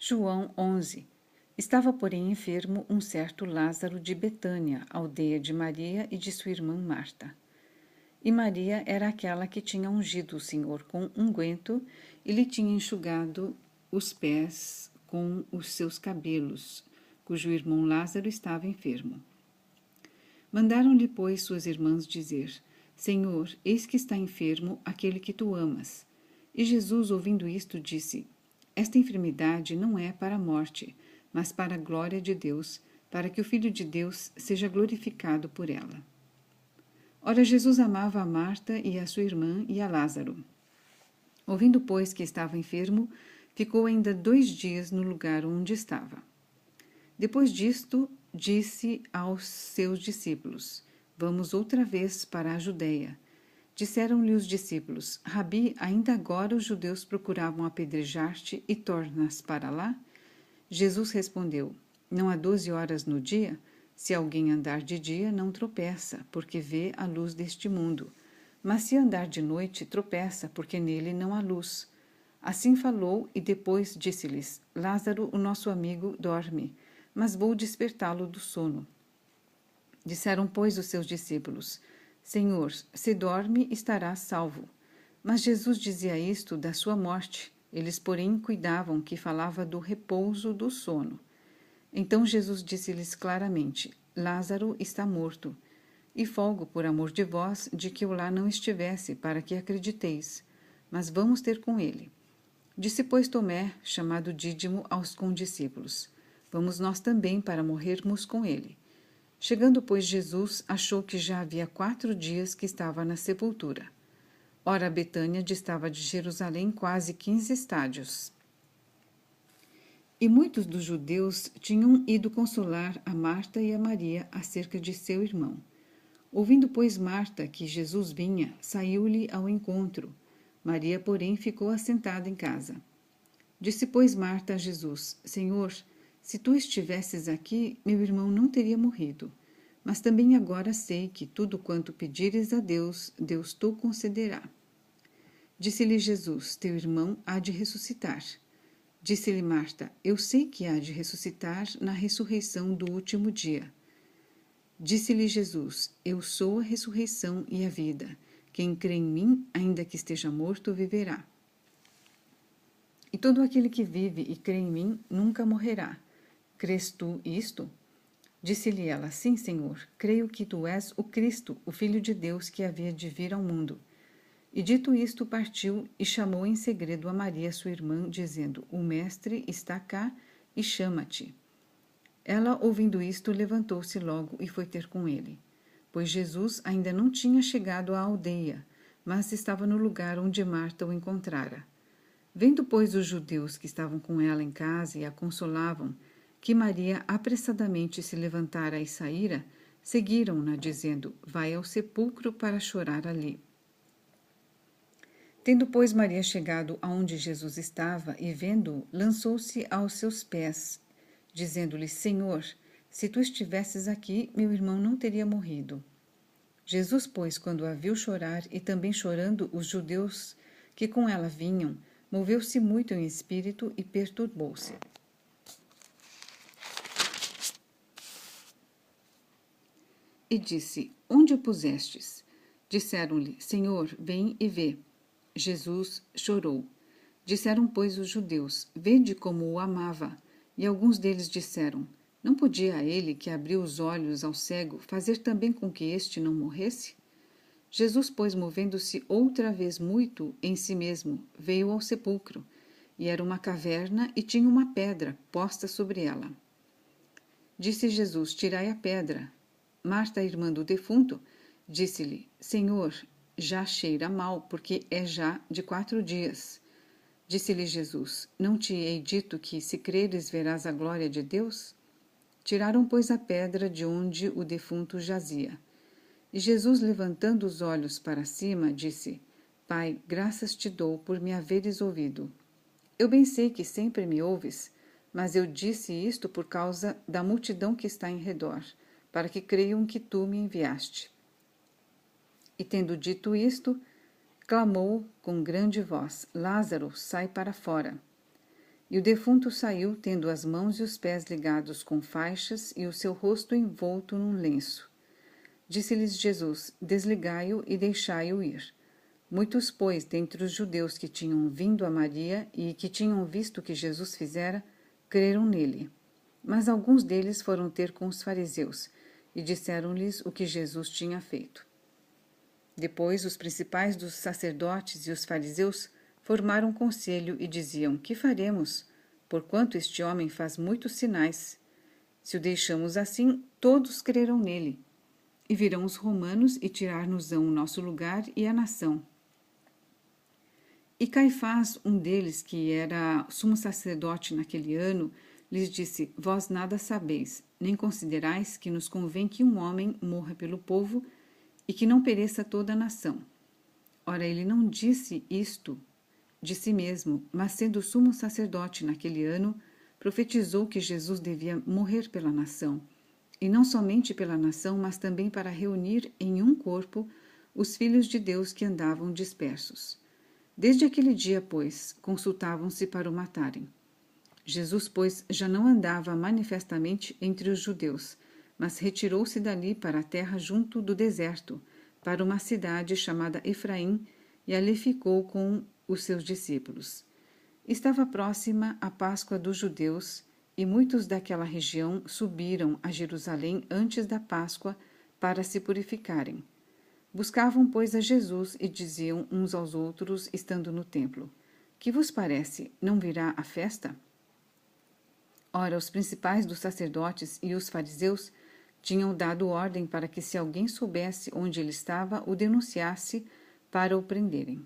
João 11. Estava, porém, enfermo um certo Lázaro de Betânia, aldeia de Maria e de sua irmã Marta. E Maria era aquela que tinha ungido o Senhor com unguento e lhe tinha enxugado os pés com os seus cabelos, cujo irmão Lázaro estava enfermo. Mandaram-lhe, pois, suas irmãs dizer: Senhor, eis que está enfermo aquele que tu amas. E Jesus, ouvindo isto, disse: Esta enfermidade não é para a morte, mas para a glória de Deus, para que o Filho de Deus seja glorificado por ela. Ora, Jesus amava a Marta e a sua irmã e a Lázaro. Ouvindo, pois, que estava enfermo, ficou ainda 2 dias no lugar onde estava. Depois disto, disse aos seus discípulos: Vamos outra vez para a Judéia. Disseram-lhe os discípulos: Rabi, ainda agora os judeus procuravam apedrejar-te e tornas para lá? Jesus respondeu: Não há 12 horas no dia? Se alguém andar de dia, não tropeça, porque vê a luz deste mundo. Mas se andar de noite, tropeça, porque nele não há luz. Assim falou e depois disse-lhes: Lázaro, o nosso amigo, dorme, mas vou despertá-lo do sono. Disseram, pois, os seus discípulos: Senhor, se dorme, estará salvo. Mas Jesus dizia isto da sua morte. Eles, porém, cuidavam que falava do repouso do sono. Então Jesus disse-lhes claramente: Lázaro está morto. E folgo por amor de vós de que eu lá não estivesse, para que acrediteis. Mas vamos ter com ele. Disse, pois, Tomé, chamado Dídimo, aos condiscípulos: Vamos nós também para morrermos com ele. Chegando, pois, Jesus achou que já havia 4 dias que estava na sepultura. Ora, Betânia distava de Jerusalém quase 15 estádios. E muitos dos judeus tinham ido consolar a Marta e a Maria acerca de seu irmão. Ouvindo, pois, Marta que Jesus vinha, saiu-lhe ao encontro. Maria, porém, ficou assentada em casa. Disse, pois, Marta a Jesus: Senhor, se tu estivesses aqui, meu irmão não teria morrido. Mas também agora sei que tudo quanto pedires a Deus, Deus tu concederá. Disse-lhe Jesus: Teu irmão há de ressuscitar. Disse-lhe Marta: Eu sei que há de ressuscitar na ressurreição do último dia. Disse-lhe Jesus: Eu sou a ressurreição e a vida. Quem crê em mim, ainda que esteja morto, viverá. E todo aquele que vive e crê em mim nunca morrerá. Crês tu isto? Disse-lhe ela: Sim, Senhor, creio que tu és o Cristo, o Filho de Deus que havia de vir ao mundo. E dito isto, partiu e chamou em segredo a Maria, sua irmã, dizendo: O Mestre está cá e chama-te. Ela, ouvindo isto, levantou-se logo e foi ter com ele. Pois Jesus ainda não tinha chegado à aldeia, mas estava no lugar onde Marta o encontrara. Vendo, pois, os judeus que estavam com ela em casa e a consolavam, que Maria apressadamente se levantara e saíra, seguiram-na, dizendo: Vai ao sepulcro para chorar ali. Tendo, pois, Maria chegado aonde Jesus estava e vendo-o, lançou-se aos seus pés, dizendo-lhe: Senhor, se tu estivesses aqui, meu irmão não teria morrido. Jesus, pois, quando a viu chorar e também chorando os judeus que com ela vinham, moveu-se muito em espírito e perturbou-se. E disse: Onde o pusestes? Disseram-lhe: Senhor, vem e vê. Jesus chorou. Disseram, pois, os judeus: Vede como o amava. E alguns deles disseram: Não podia ele, que abriu os olhos ao cego, fazer também com que este não morresse? Jesus, pois, movendo-se outra vez muito em si mesmo, veio ao sepulcro. E era uma caverna e tinha uma pedra posta sobre ela. Disse Jesus: Tirai a pedra. Marta, a irmã do defunto, disse-lhe: Senhor, já cheira mal, porque é já de 4 dias. Disse-lhe Jesus: Não te hei dito que, se creres, verás a glória de Deus? Tiraram, pois, a pedra de onde o defunto jazia. E Jesus, levantando os olhos para cima, disse: Pai, graças te dou por me haveres ouvido. Eu bem sei que sempre me ouves, mas eu disse isto por causa da multidão que está em redor, para que creiam que tu me enviaste. E tendo dito isto, clamou com grande voz: Lázaro, sai para fora. E o defunto saiu, tendo as mãos e os pés ligados com faixas e o seu rosto envolto num lenço. Disse-lhes Jesus: Desligai-o e deixai-o ir. Muitos, pois, dentre os judeus que tinham vindo a Maria e que tinham visto o que Jesus fizera, creram nele. Mas alguns deles foram ter com os fariseus e disseram-lhes o que Jesus tinha feito. Depois, os principais dos sacerdotes e os fariseus formaram um conselho e diziam: Que faremos? Porquanto este homem faz muitos sinais. Se o deixamos assim, todos crerão nele. E virão os romanos e tirar-nos-ão o nosso lugar e a nação. E Caifás, um deles, que era sumo sacerdote naquele ano, lhes disse: Vós nada sabeis, nem considerais que nos convém que um homem morra pelo povo e que não pereça toda a nação. Ora, ele não disse isto de si mesmo, mas sendo sumo sacerdote naquele ano, profetizou que Jesus devia morrer pela nação, e não somente pela nação, mas também para reunir em um corpo os filhos de Deus que andavam dispersos. Desde aquele dia, pois, consultavam-se para o matarem. Jesus, pois, já não andava manifestamente entre os judeus, mas retirou-se dali para a terra junto do deserto, para uma cidade chamada Efraim, e ali ficou com os seus discípulos. Estava próxima a Páscoa dos judeus, e muitos daquela região subiram a Jerusalém antes da Páscoa para se purificarem. Buscavam, pois, a Jesus e diziam uns aos outros, estando no templo: Que vos parece? Não virá a festa? Ora, os principais dos sacerdotes e os fariseus tinham dado ordem para que, se alguém soubesse onde ele estava, o denunciasse para o prenderem.